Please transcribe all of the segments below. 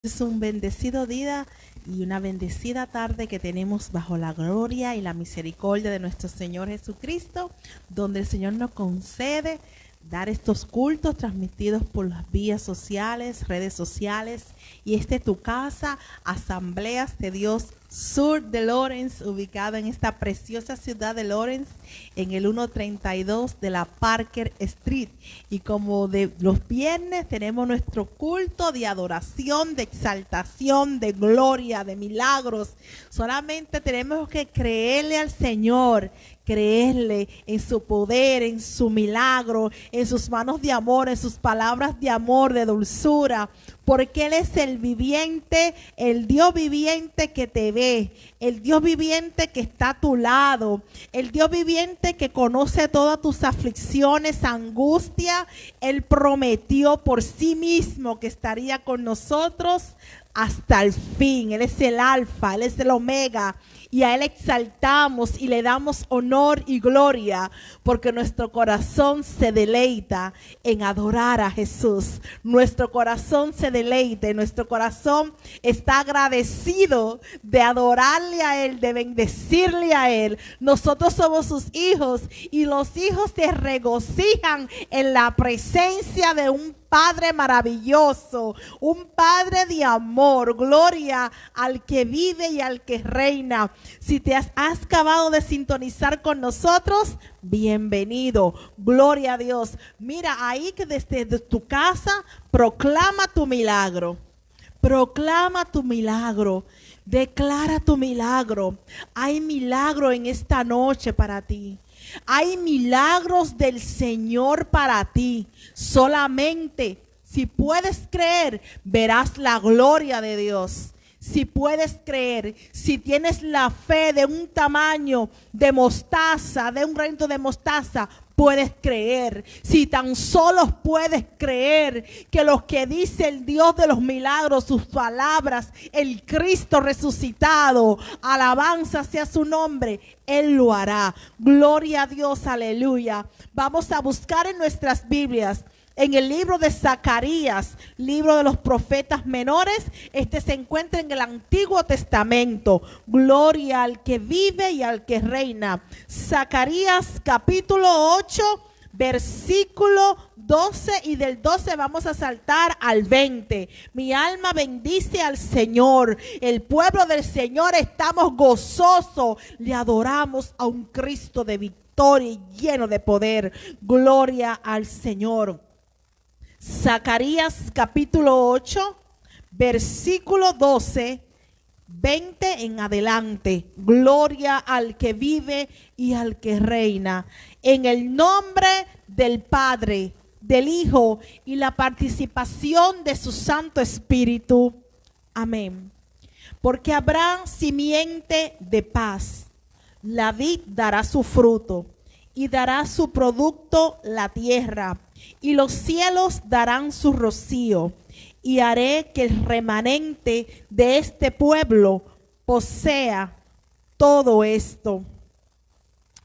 Es un bendecido día y una bendecida tarde que tenemos bajo la gloria y la misericordia de nuestro Señor Jesucristo, donde el Señor nos concede dar estos cultos transmitidos por las vías sociales, redes sociales, y tu casa, Asambleas de Dios Sur de Lawrence, ubicada en esta preciosa ciudad de Lawrence, en el 132 de la Parker Street. Y como de los viernes tenemos nuestro culto de adoración, de exaltación, de gloria, de milagros. Solamente tenemos que creerle al Señor, creerle en su poder, en su milagro, en sus manos de amor, en sus palabras de amor, de dulzura, porque Él es el viviente, el Dios viviente que te ve, el Dios viviente que está a tu lado, el Dios viviente que conoce todas tus aflicciones, angustia. Él prometió por sí mismo que estaría con nosotros hasta el fin. Él es el alfa, Él es el omega, y a Él exaltamos y le damos honor y gloria, porque nuestro corazón se deleita en adorar a Jesús. Nuestro corazón se deleita, nuestro corazón está agradecido de adorarle a Él, de bendecirle a Él. Nosotros somos sus hijos y los hijos se regocijan en la presencia de un Padre maravilloso, un Padre de amor. Gloria al que vive y al que reina. Si te has acabado de sintonizar con nosotros, bienvenido. Gloria a Dios. Mira, ahí que desde tu casa proclama tu milagro. Proclama tu milagro. Declara tu milagro. Hay milagro en esta noche para ti. Hay milagros del Señor para ti. Solamente si puedes creer, verás la gloria de Dios. Si puedes creer, si tienes la fe de un tamaño de mostaza, de un granito de mostaza, puedes creer. Si tan solo puedes creer que lo que dice el Dios de los milagros, sus palabras, el Cristo resucitado, alabanza sea su nombre, Él lo hará. Gloria a Dios, aleluya. Vamos a buscar en nuestras Biblias, en el libro de Zacarías, libro de los profetas menores. Se encuentra en el Antiguo Testamento. Gloria al que vive y al que reina. Zacarías capítulo 8, versículo 12, y del 12 vamos a saltar al 20. Mi alma bendice al Señor. El pueblo del Señor estamos gozosos. Le adoramos a un Cristo de victoria y lleno de poder. Gloria al Señor. Zacarías capítulo 8, versículo 12, 20 en adelante. Gloria al que vive y al que reina. En el nombre del Padre, del Hijo y la participación de su Santo Espíritu. Amén. Porque habrá simiente de paz. La vid dará su fruto y dará su producto la tierra. Y los cielos darán su rocío, y haré que el remanente de este pueblo posea todo esto.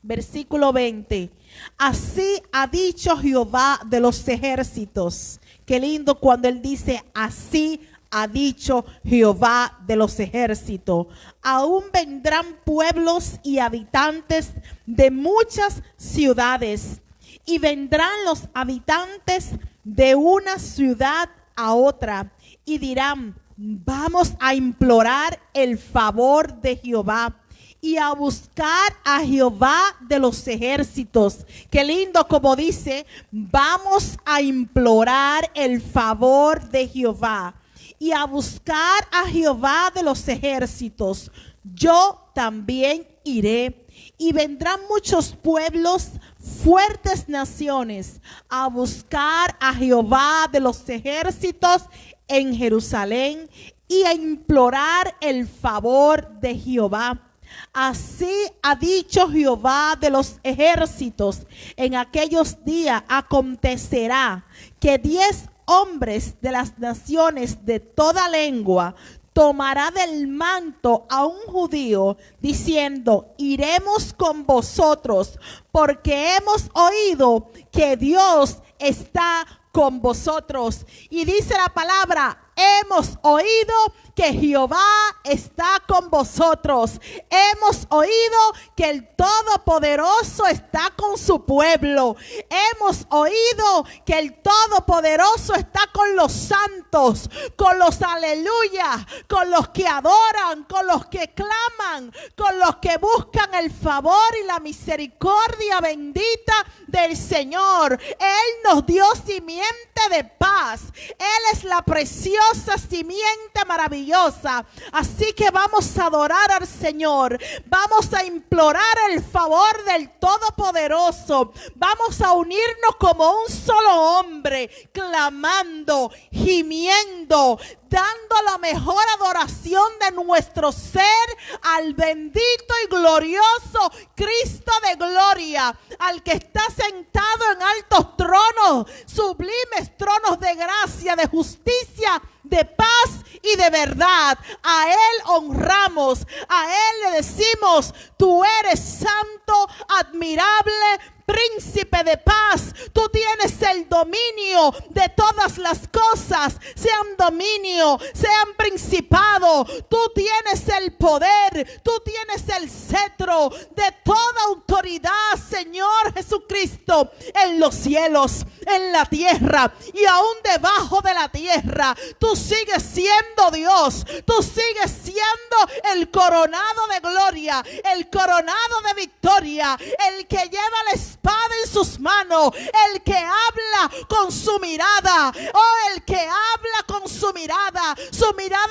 Versículo 20. Así ha dicho Jehová de los ejércitos. Qué lindo cuando él dice así ha dicho Jehová de los ejércitos. Aún vendrán pueblos y habitantes de muchas ciudades, y vendrán los habitantes de una ciudad a otra y dirán: vamos a implorar el favor de Jehová y a buscar a Jehová de los ejércitos. Qué lindo como dice: vamos a implorar el favor de Jehová y a buscar a Jehová de los ejércitos. Yo también iré, y vendrán muchos pueblos, fuertes naciones, a buscar a Jehová de los ejércitos en Jerusalén y a implorar el favor de Jehová. Así ha dicho Jehová de los ejércitos: en aquellos días acontecerá que 10 hombres de las naciones de toda lengua tomará del manto a un judío, diciendo: iremos con vosotros, porque hemos oído que Dios está con vosotros. Y dice la palabra: hemos oído que Jehová está con vosotros. Hemos oído que el Todopoderoso está con su pueblo. Hemos oído que el Todopoderoso está con los santos, con los aleluya, con los que adoran, con los que claman, con los que buscan el favor y la misericordia bendita del Señor. Él nos dio simiente de paz. Él es la preciosa simiente maravillosa. Así que vamos a adorar al Señor. Vamos a implorar el favor del Todopoderoso. Vamos a unirnos como un solo hombre, clamando, gimiendo, dando la mejor adoración de nuestro ser al bendito y glorioso Cristo de gloria, al que está sentado en altos tronos, sublimes tronos de gracia, de justicia, de paz y de verdad. A Él honramos, a Él le decimos: tú eres santo, admirable, príncipe de paz. Tú tienes el dominio de todas las cosas, sean dominio, sean principado. Tú tienes el poder, tú tienes el cetro de toda autoridad, Señor Jesucristo, en los cielos, en la tierra y aún debajo de la tierra. Tú sigues siendo Dios, tú sigues siendo el coronado de gloria, el coronado de victoria, el que lleva la espada en sus manos, el que habla con su mirada, el que habla con su mirada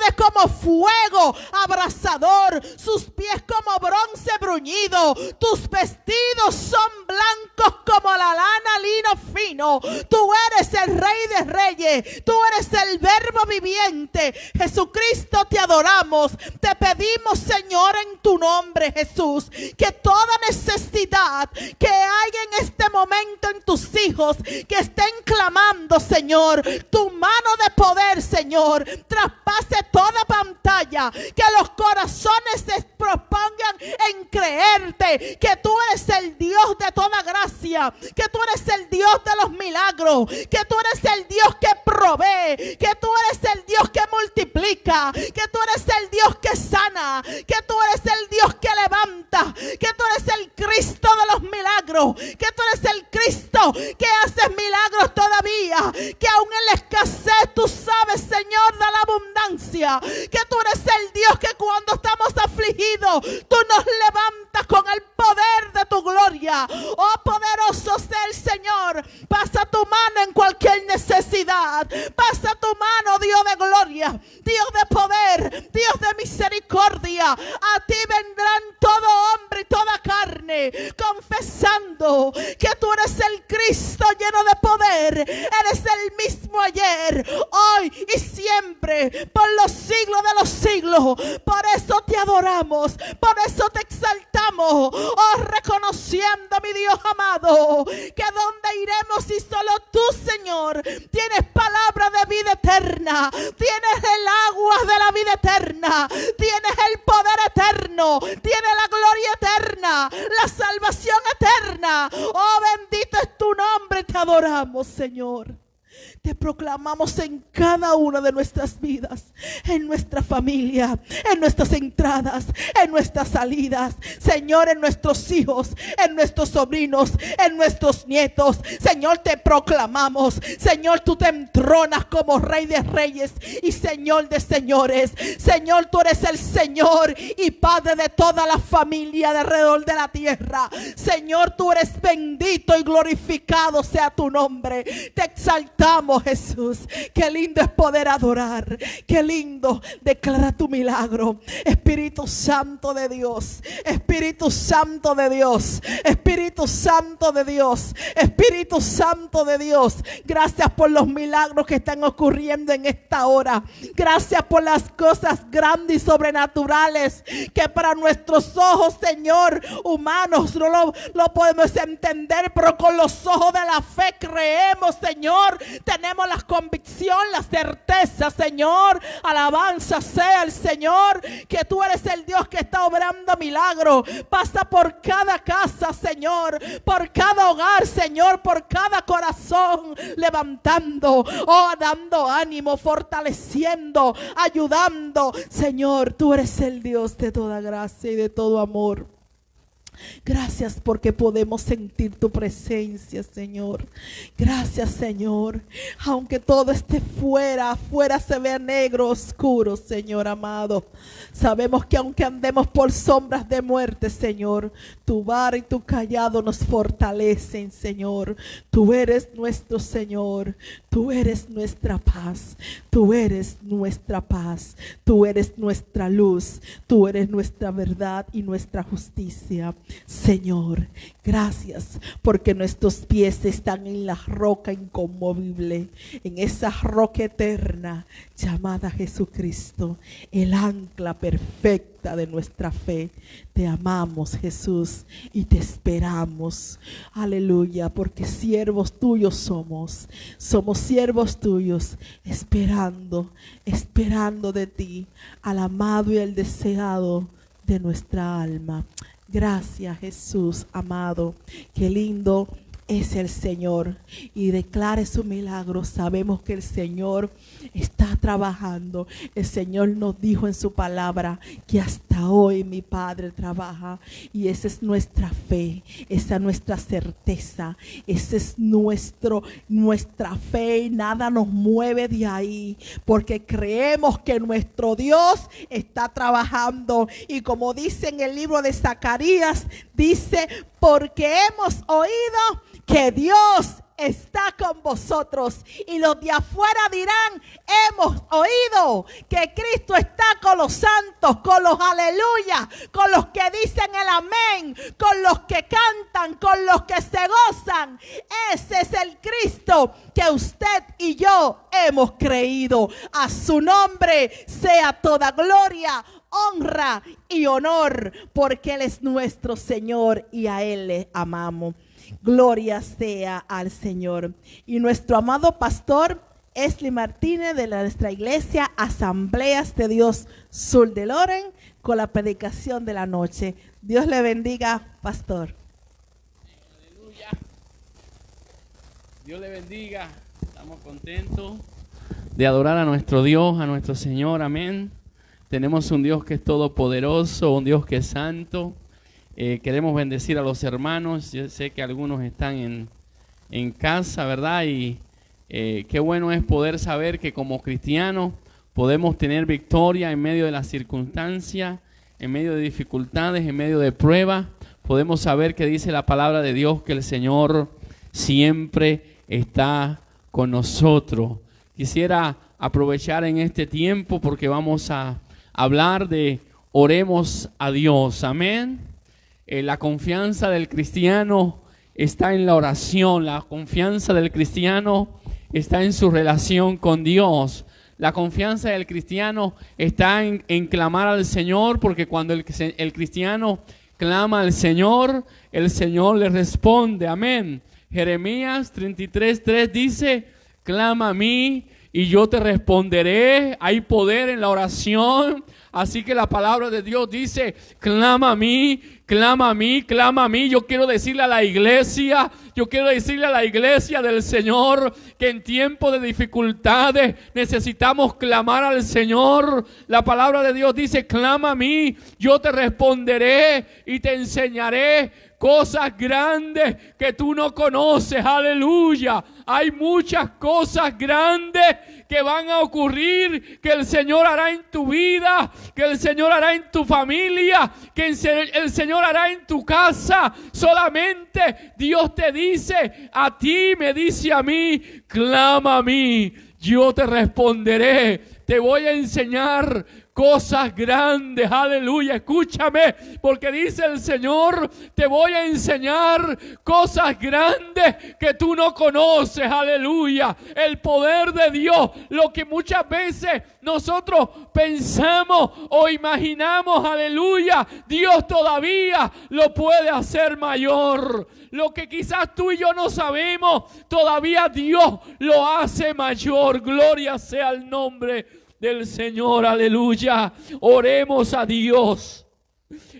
es como fuego abrasador, sus pies como bronce bruñido, tus vestidos son blancos como la lana lino fino. Tú eres el Rey de Reyes, tú eres el Verbo viviente. Jesucristo, te adoramos, te pedimos, Señor, en tu nombre, Jesús, que toda necesidad que hay en este momento en tus hijos que estén clamando, Señor, tu mano de poder, Señor, traspase toda pantalla, que los corazones se propongan en creerte, que tú eres el Dios de toda gracia, que tú eres el Dios de los milagros, que tú eres el Dios que provee, que tú eres el Dios que multiplica, que tú eres el Dios que sana, que tú eres el Dios que levanta, que tú eres el Cristo de los milagros, que tú eres el Cristo que haces milagros todavía, que aún en la escasez tú sabes, Señor, de la abundancia, que tú eres el Dios que cuando estamos afligidos tú nos levantas con el poder de tu gloria. Oh, poderoso sea el Señor, pasa tu mano en cualquier necesidad, pasa tu mano, Dios de gloria, Dios de poder, Dios de misericordia. A ti vendrán todo hombre y toda carne confesando que tú eres el Cristo lleno de poder, eres el mismo ayer, hoy y siempre, por los siglos de los siglos. Por eso te adoramos, por eso te exaltamos, reconociendo, mi Dios amado, que donde iremos si solo tú, Señor, tienes palabra de vida eterna, tienes el agua de la vida eterna, tienes el poder eterno, tienes la gloria eterna, la salvación eterna. Oh, bendito es tu nombre, te adoramos, Señor. Te proclamamos en cada una de nuestras vidas, en nuestra familia, en nuestras entradas, en nuestras salidas, Señor, en nuestros hijos, en nuestros sobrinos, en nuestros nietos. Señor, te proclamamos. Señor, tú te entronas como Rey de Reyes y Señor de señores. Señor, tú eres el Señor y Padre de toda la familia de alrededor de la tierra. Señor, tú eres bendito y glorificado sea tu nombre. Te exaltamos, Jesús. Qué lindo es poder adorar, qué lindo declara tu milagro. Espíritu Santo de Dios, Espíritu Santo de Dios, Espíritu Santo de Dios, Espíritu Santo de Dios, gracias por los milagros que están ocurriendo en esta hora. Gracias por las cosas grandes y sobrenaturales que para nuestros ojos, Señor, humanos no lo podemos entender, pero con los ojos de la fe creemos, Señor. Tenemos tenemos la convicción, la certeza, Señor, alabanza sea el Señor, que tú eres el Dios que está obrando milagros. Pasa por cada casa, Señor, por cada hogar, Señor, por cada corazón, levantando, dando ánimo, fortaleciendo, ayudando. Señor, tú eres el Dios de toda gracia y de todo amor. Gracias porque podemos sentir tu presencia, Señor. Gracias, Señor. Aunque todo esté afuera se vea negro, oscuro, Señor amado. Sabemos que aunque andemos por sombras de muerte, Señor, tu vara y tu callado nos fortalecen, Señor. Tú eres nuestro Señor. Tú eres nuestra paz. Tú eres nuestra paz. Tú eres nuestra luz. Tú eres nuestra verdad y nuestra justicia. Señor, gracias porque nuestros pies están en la roca inconmovible, en esa roca eterna llamada Jesucristo, el ancla perfecta de nuestra fe. Te amamos, Jesús, y te esperamos. Aleluya, porque siervos tuyos somos siervos tuyos, esperando de ti, al amado y al deseado de nuestra alma. Gracias, Jesús amado. Qué lindo es el Señor, y declare su milagro. Sabemos que el Señor está trabajando. El Señor nos dijo en su palabra que hasta hoy mi Padre trabaja, y esa es nuestra fe, esa es nuestra certeza, esa es nuestra fe, y nada nos mueve de ahí, porque creemos que nuestro Dios está trabajando. Y como dice en el libro de Zacarías, dice: porque hemos oído que Dios está con vosotros, y los de afuera dirán: hemos oído que Cristo está con los santos, con los aleluya, con los que dicen el amén, con los que cantan, con los que se gozan. Ese es el Cristo que usted y yo hemos creído. A su nombre sea toda gloria, honra y honor, porque Él es nuestro Señor y a Él le amamos. Gloria sea al Señor. Y nuestro amado pastor Esli Martínez, de nuestra iglesia Asambleas de Dios Sur de Loren, con la predicación de la noche. Dios le bendiga, pastor. Aleluya. Dios le bendiga. Estamos contentos de adorar a nuestro Dios, a nuestro Señor. Amén. Tenemos un Dios que es todopoderoso, un Dios que es santo. Queremos bendecir a los hermanos. Yo sé que algunos están en casa, ¿verdad? Y qué bueno es poder saber que como cristianos podemos tener victoria en medio de las circunstancias, en medio de dificultades, en medio de pruebas. Podemos saber que dice la palabra de Dios que el Señor siempre está con nosotros. Quisiera aprovechar en este tiempo porque vamos a hablar de oremos a Dios. Amén. La confianza del cristiano está en la oración. La confianza del cristiano está en su relación con Dios. La confianza del cristiano está en clamar al Señor, porque cuando el cristiano clama al Señor, el Señor le responde. Amén. Jeremías 33:3 dice: clama a mí y yo te responderé. Hay poder en la oración. Así que la palabra de Dios dice: clama a mí, clama a mí, clama a mí. Yo quiero decirle a la iglesia del Señor que en tiempos de dificultades necesitamos clamar al Señor. La palabra de Dios dice: clama a mí, yo te responderé y te enseñaré cosas grandes que tú no conoces. Aleluya. Hay muchas cosas grandes que van a ocurrir, que el Señor hará en tu vida, que el Señor hará en tu familia, que el Señor hará en tu casa. Solamente Dios te dice a ti, me dice a mí: clama a mí, yo te responderé. te voy a enseñar cosas grandes, aleluya, escúchame, porque dice el Señor, te voy a enseñar cosas grandes que tú no conoces, aleluya, el poder de Dios, lo que muchas veces nosotros pensamos o imaginamos, aleluya, Dios todavía lo puede hacer mayor. Lo que quizás tú y yo no sabemos, todavía Dios lo hace mayor. Gloria sea el nombre del Señor, aleluya. Oremos a Dios.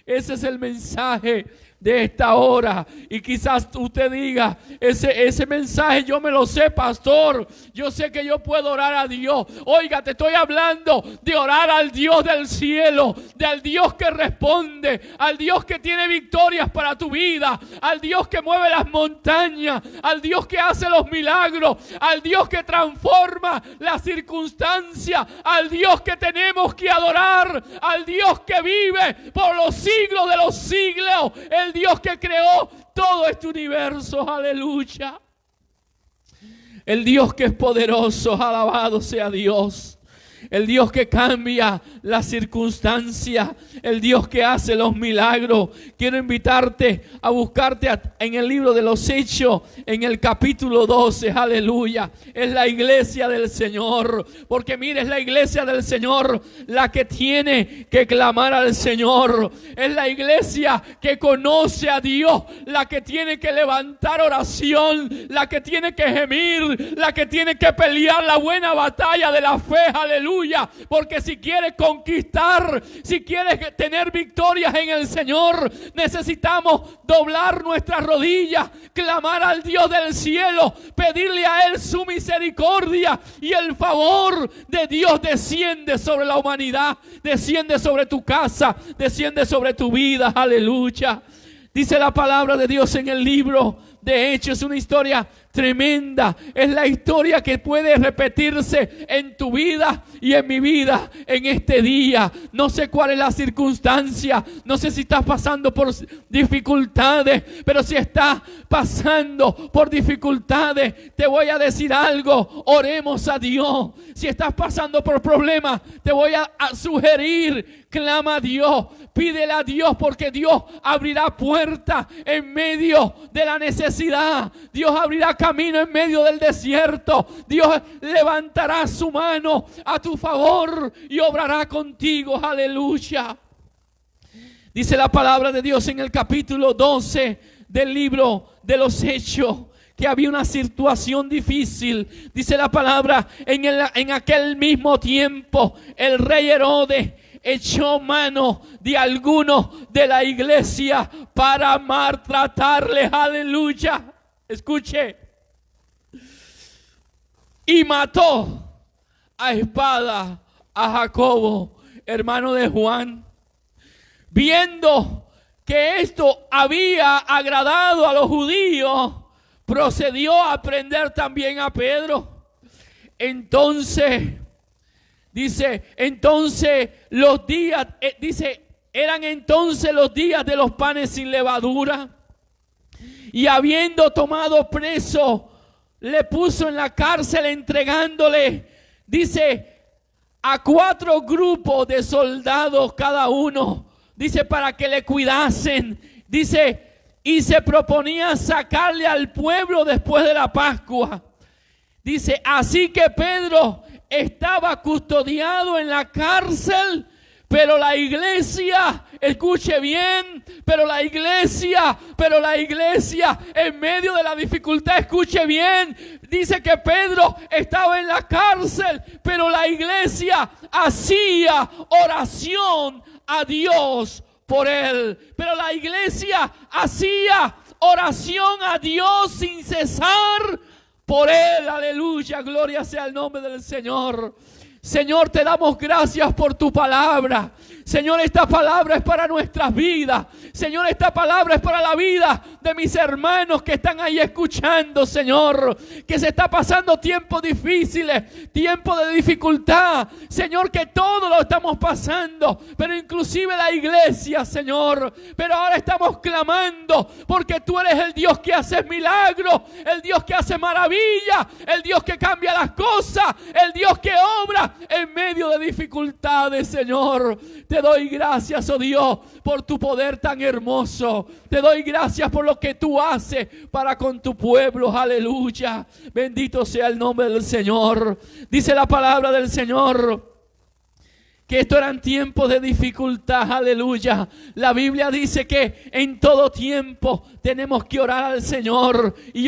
Ese es el mensaje de esta hora. Y quizás usted diga, ese mensaje yo me lo sé, pastor. Yo sé que yo puedo orar a Dios. Oiga, te estoy hablando de orar al Dios del cielo, al Dios que responde, al Dios que tiene victorias para tu vida, al Dios que mueve las montañas, al Dios que hace los milagros, al Dios que transforma las circunstancias, al Dios que tenemos que adorar, al Dios que vive por los siglos de los siglos, el Dios que creó todo este universo, aleluya. El Dios que es poderoso, alabado sea Dios. El Dios que cambia las circunstancias, el Dios que hace los milagros. Quiero invitarte a buscarte en el libro de los Hechos, en el capítulo 12, aleluya. Es la iglesia del Señor, porque mire, es la iglesia del Señor la que tiene que clamar al Señor. Es la iglesia que conoce a Dios, la que tiene que levantar oración, la que tiene que gemir, la que tiene que pelear la buena batalla de la fe, aleluya. Porque si quieres conquistar, si quieres tener victorias en el Señor, necesitamos doblar nuestras rodillas, clamar al Dios del cielo, pedirle a Él su misericordia, y el favor de Dios desciende sobre la humanidad, desciende sobre tu casa, desciende sobre tu vida, aleluya. Dice la palabra de Dios en el libro de Hechos, una historia tremenda. Es la historia que puede repetirse en tu vida y en mi vida en este día. No sé cuál es la circunstancia, no sé si estás pasando por dificultades, pero si estás pasando por dificultades, te voy a decir algo: oremos a Dios. Si estás pasando por problemas, te voy a sugerir: clama a Dios, pídele a Dios, porque Dios abrirá puertas en medio de la necesidad. Dios abrirá camino en medio del desierto. Dios levantará su mano a tu favor y obrará contigo, aleluya. Dice la palabra de Dios en el capítulo 12 del libro de los Hechos que había una situación difícil. Dice la palabra: en aquel mismo tiempo el rey Herodes echó mano de algunos de la iglesia para maltratarles, aleluya. Escuche. Y mató a espada a Jacobo, hermano de Juan. Viendo que esto había agradado a los judíos, procedió a prender también a Pedro. Entonces, eran entonces los días de los panes sin levadura. Y habiendo tomado preso, le puso en la cárcel, entregándole, a 4 grupos de soldados cada uno, para que le cuidasen. Y se proponía sacarle al pueblo después de la Pascua. Así que Pedro estaba custodiado en la cárcel, pero la iglesia, escuche bien, pero la iglesia en medio de la dificultad, escuche bien, dice que Pedro estaba en la cárcel, pero la iglesia hacía oración a Dios por él. Pero la iglesia hacía oración a Dios sin cesar por él, aleluya, gloria sea el nombre del Señor. Señor, te damos gracias por tu palabra. Señor, esta palabra es para nuestras vidas. Señor, esta palabra es para la vida de mis hermanos que están ahí escuchando, Señor, que se está pasando tiempos difíciles, tiempos de dificultad, Señor, que todos lo estamos pasando, pero inclusive la iglesia, Señor. Pero ahora estamos clamando porque tú eres el Dios que hace milagros, el Dios que hace maravillas, el Dios que cambia las cosas, el Dios que obra en medio de dificultades, Señor. Te doy gracias, oh Dios, por tu poder tan hermoso. Te doy gracias por lo que tú haces para con tu pueblo. Aleluya. Bendito sea el nombre del Señor. Dice la palabra del Señor que estos eran tiempos de dificultad, aleluya. La Biblia dice que en todo tiempo tenemos que orar al Señor. Y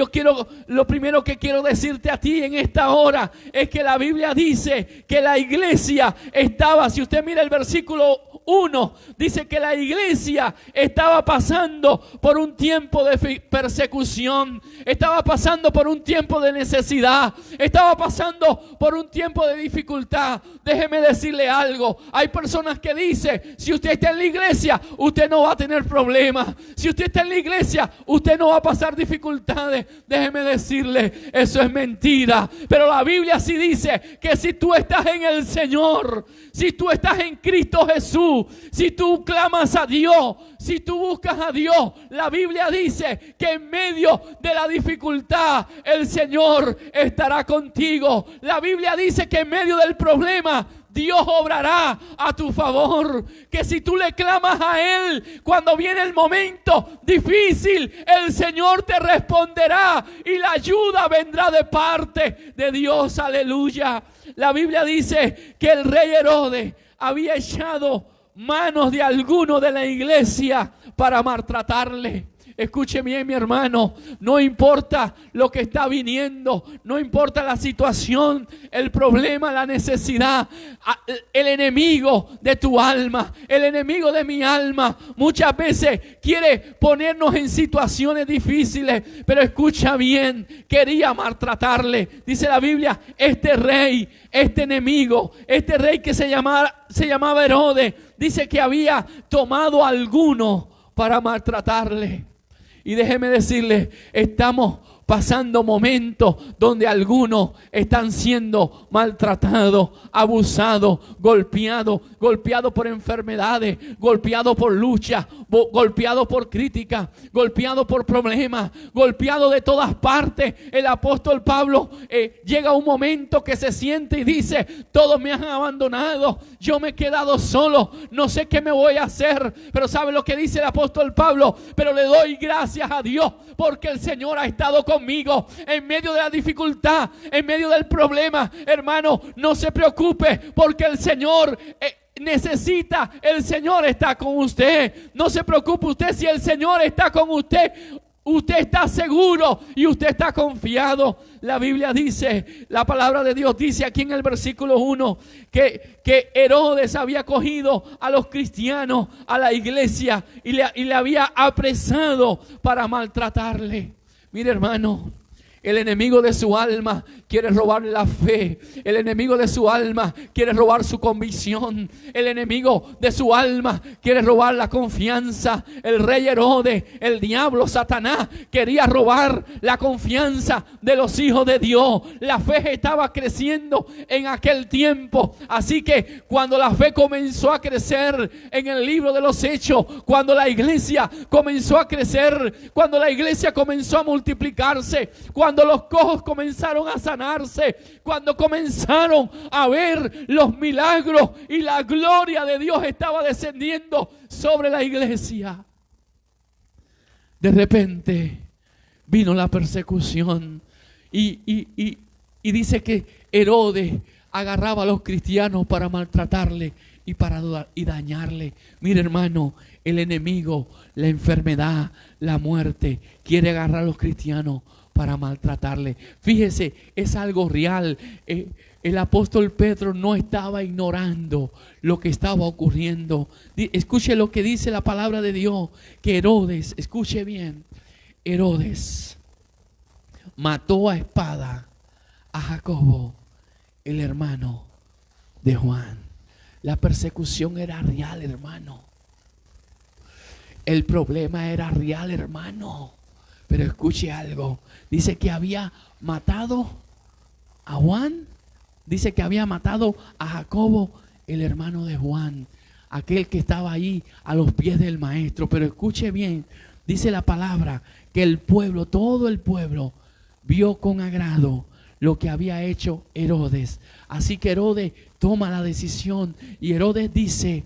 lo primero que quiero decirte a ti en esta hora es que la Biblia dice que la iglesia estaba, si usted mira el versículo 1, dice que la iglesia estaba pasando por un tiempo de persecución, estaba pasando por un tiempo de necesidad, estaba pasando por un tiempo de dificultad. Déjeme decirle algo, hay personas que dicen, si usted está en la iglesia, usted no va a tener problemas, si usted está en la iglesia, usted no va a pasar dificultades. Déjeme decirle, eso es mentira, pero la Biblia sí dice que si tú estás en el Señor, si tú estás en Cristo Jesús, si tú clamas a Dios, si tú buscas a Dios, la Biblia dice que en medio de la dificultad el Señor estará contigo. La Biblia dice que en medio del problema Dios obrará a tu favor, que si tú le clamas a Él cuando viene el momento difícil, el Señor te responderá y la ayuda vendrá de parte de Dios. Aleluya. La Biblia dice que el rey Herodes había echado manos de alguno de la iglesia para maltratarle. Escuche bien, mi hermano, no importa lo que está viniendo, no importa la situación, el problema, la necesidad, el enemigo de tu alma, el enemigo de mi alma, muchas veces quiere ponernos en situaciones difíciles, pero escucha bien, quería maltratarle. Dice la Biblia, este rey, este enemigo, este rey que se llamaba Herodes, dice que había tomado a alguno para maltratarle. Y déjeme decirle, estamos pasando momentos donde algunos están siendo maltratados, abusados, golpeados por enfermedades, golpeados por lucha, golpeados por crítica, golpeados por problemas, golpeados de todas partes. El apóstol Pablo llega a un momento que se siente y dice, todos me han abandonado, yo me he quedado solo, no sé qué me voy a hacer. Pero ¿sabe lo que dice el apóstol Pablo? Pero le doy gracias a Dios porque el Señor ha estado conmigo en medio de la dificultad, en medio del problema. Hermano, no se preocupe porque el Señor necesita, el Señor está con usted. No se preocupe usted, si el Señor está con usted, usted está seguro y usted está confiado. La Biblia dice, la palabra de Dios dice aquí en el versículo 1 que Herodes había cogido a los cristianos, a la iglesia, y le había apresado para maltratarle. Mire, hermano, el enemigo de su alma quiere robarle la fe. El enemigo de su alma quiere robar su convicción. El enemigo de su alma quiere robar la confianza. El rey Herodes, el diablo, Satanás, quería robar la confianza de los hijos de Dios. La fe estaba creciendo en aquel tiempo. Así que cuando la fe comenzó a crecer en el libro de los Hechos, cuando la iglesia comenzó a crecer, cuando la iglesia comenzó a multiplicarse, cuando los cojos comenzaron a sanarse, cuando comenzaron a ver los milagros y la gloria de Dios estaba descendiendo sobre la iglesia, de repente vino la persecución y dice que Herodes agarraba a los cristianos para maltratarle y dañarle. Mire, hermano, el enemigo, la enfermedad, la muerte quiere agarrar a los cristianos para maltratarle. Fíjese, es algo real. El apóstol Pedro no estaba ignorando lo que estaba ocurriendo. Escuche lo que dice la palabra de Dios, que Herodes, escuche bien, Herodes mató a espada a Jacobo, el hermano de Juan. La persecución era real, hermano. El problema era real, hermano. Pero escuche algo. Dice que había matado a Juan. Dice que había matado a Jacobo, el hermano de Juan, aquel que estaba ahí a los pies del maestro. Pero escuche bien, dice la palabra que el pueblo, todo el pueblo, vio con agrado lo que había hecho Herodes. Así que Herodes toma la decisión y Herodes dice: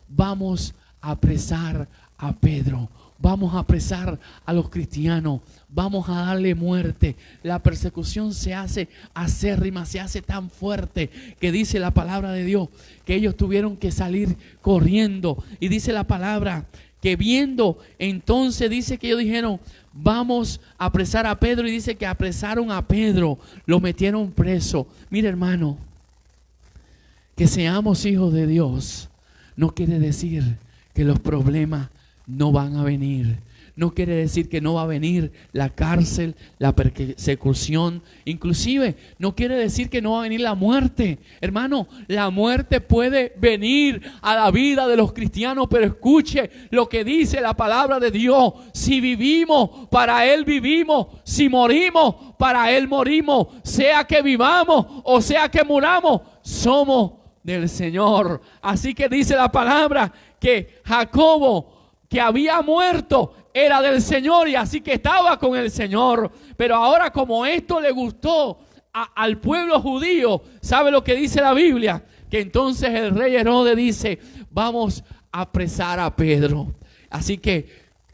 vamos a apresar a Pedro, vamos a apresar a los cristianos, vamos a darle muerte. La persecución se hace acérrima, se hace tan fuerte que dice la palabra de Dios que ellos tuvieron que salir corriendo. Y dice la palabra que viendo, entonces dice que ellos dijeron: vamos a apresar a Pedro. Y dice que apresaron a Pedro, lo metieron preso. Mira, hermano, que seamos hijos de Dios no quiere decir que los problemas no van a venir. No quiere decir que no va a venir la cárcel, la persecución. Inclusive no quiere decir que no va a venir la muerte. Hermano, la muerte puede venir a la vida de los cristianos, pero escuche lo que dice la palabra de Dios. Si vivimos, para Él vivimos. Si morimos, para Él morimos. Sea que vivamos o sea que muramos, somos del Señor. Así que dice la palabra que Jacobo, que había muerto, era del Señor, y así que estaba con el Señor. Pero ahora, como esto le gustó al pueblo judío, ¿sabe lo que dice la Biblia? Que entonces el rey Herodes dice: vamos a apresar a Pedro. Así que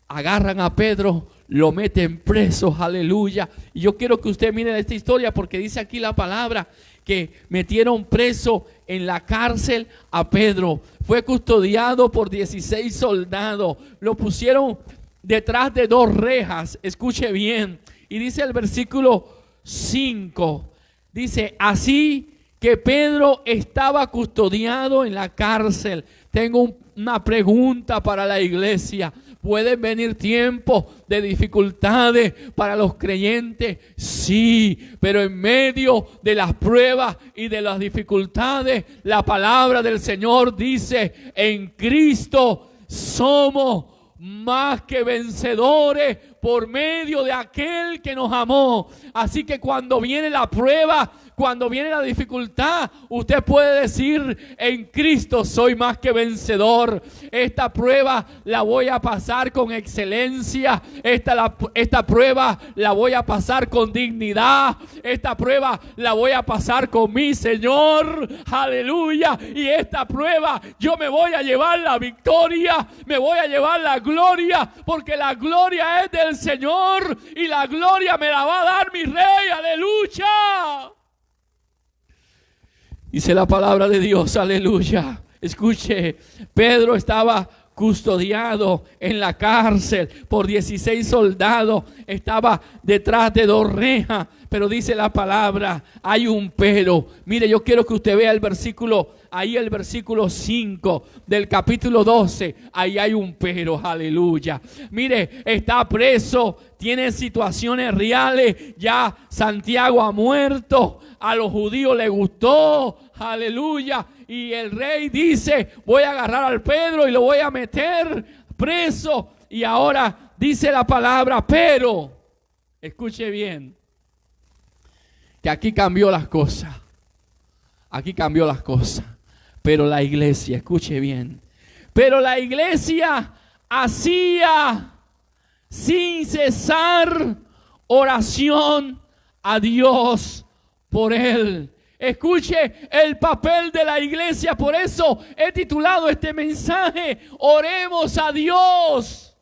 agarran a Pedro, lo meten preso, aleluya. Y yo quiero que usted mire esta historia, porque dice aquí la palabra que metieron preso en la cárcel a Pedro. Fue custodiado por 16 soldados. Lo pusieron detrás de 2 rejas. Escuche bien. Y dice el versículo 5. Dice: así que Pedro estaba custodiado en la cárcel. Tengo una pregunta para la iglesia. ¿Pueden venir tiempos de dificultades para los creyentes? Sí, pero en medio de las pruebas y de las dificultades, la palabra del Señor dice: en Cristo somos más que vencedores por medio de aquel que nos amó. Así que cuando viene la prueba, cuando viene la dificultad, usted puede decir: en Cristo soy más que vencedor. Esta prueba la voy a pasar con excelencia. Esta prueba la voy a pasar con dignidad. Esta prueba la voy a pasar con mi Señor. Aleluya. Y esta prueba yo me voy a llevar la victoria, me voy a llevar la gloria, porque la gloria es del Señor y la gloria me la va a dar mi Rey. Aleluya. Dice la palabra de Dios, aleluya. Escuche, Pedro estaba custodiado en la cárcel por 16 soldados. Estaba detrás de 2 rejas. Pero dice la palabra, hay un pero. Mire, yo quiero que usted vea el versículo, ahí el versículo 5 del capítulo 12. Ahí hay un pero, aleluya. Mire, está preso, tiene situaciones reales. Ya Santiago ha muerto. A los judíos les gustó, aleluya. Y el rey dice: voy a agarrar al Pedro y lo voy a meter preso. Y ahora dice la palabra, pero, escuche bien, que aquí cambió las cosas. Aquí cambió las cosas. Pero la iglesia, escuche bien, pero la iglesia hacía sin cesar oración a Dios por él. Escuche el papel de la iglesia. Por eso he titulado este mensaje: oremos a Dios.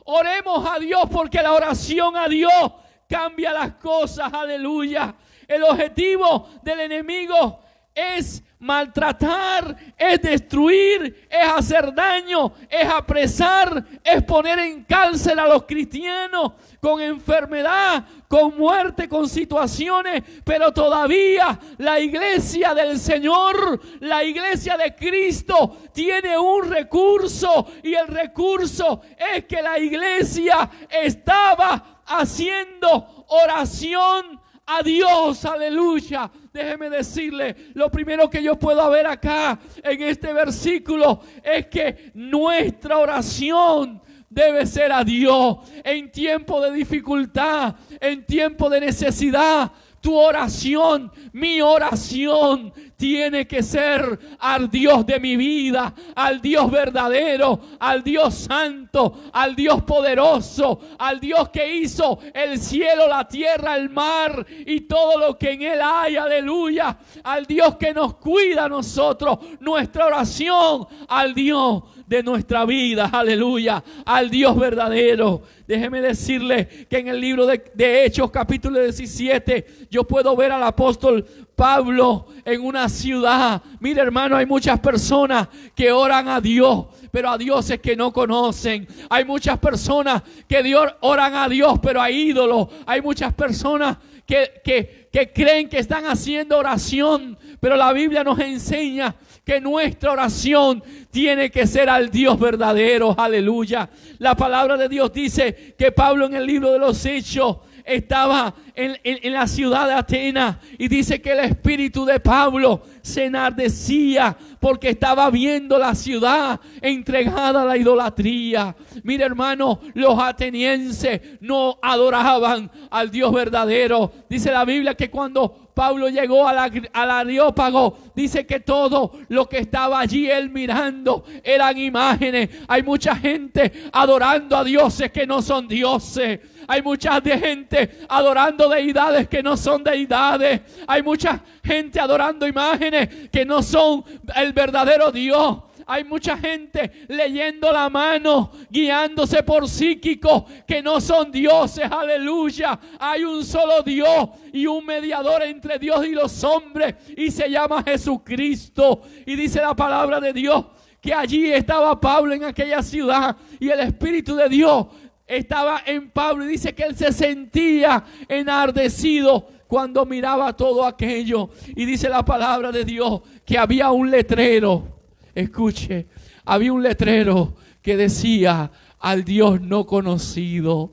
Oremos a Dios, porque la oración a Dios cambia las cosas. Aleluya. El objetivo del enemigo es maltratar, es destruir, es hacer daño, es apresar, es poner en cárcel a los cristianos con enfermedad, con muerte, con situaciones. Pero todavía la iglesia del Señor, la iglesia de Cristo, tiene un recurso, y el recurso es que la iglesia estaba haciendo oración a Dios. Aleluya. Déjeme decirle, lo primero que yo puedo ver acá en este versículo es que nuestra oración debe ser a Dios. En tiempo de dificultad, en tiempo de necesidad, tu oración, mi oración, tiene que ser al Dios de mi vida, al Dios verdadero, al Dios santo, al Dios poderoso, al Dios que hizo el cielo, la tierra, el mar y todo lo que en él hay. Aleluya. Al Dios que nos cuida a nosotros. Nuestra oración al Dios de nuestra vida. Aleluya. Al Dios verdadero. Déjeme decirle que en el libro de Hechos capítulo 17 yo puedo ver al apóstol Pablo en una ciudad. Mire, hermano, hay muchas personas que oran a Dios, pero a dioses que no conocen. Hay muchas personas que oran a Dios, pero a ídolos. Hay muchas personas que creen que están haciendo oración, pero la Biblia nos enseña que nuestra oración tiene que ser al Dios verdadero. Aleluya. La palabra de Dios dice que Pablo en el libro de los Hechos estaba en la ciudad de Atenas, y dice que el espíritu de Pablo se enardecía porque estaba viendo la ciudad entregada a la idolatría. Mira, hermano, los atenienses no adoraban al Dios verdadero. Dice la Biblia que cuando Pablo llegó al Areópago, dice que todo lo que estaba allí él mirando eran imágenes. Hay mucha gente adorando a dioses que no son dioses. Hay mucha gente adorando deidades que no son deidades. Hay mucha gente adorando imágenes que no son el verdadero Dios. Hay mucha gente leyendo la mano, guiándose por psíquicos que no son dioses. Aleluya. Hay un solo Dios y un mediador entre Dios y los hombres, y se llama Jesucristo. Y dice la palabra de Dios que allí estaba Pablo en aquella ciudad, y el Espíritu de Dios estaba en Pablo, y dice que él se sentía enardecido cuando miraba todo aquello. Y dice la palabra de Dios que había un letrero. Escuche, había un letrero que decía: al Dios no conocido.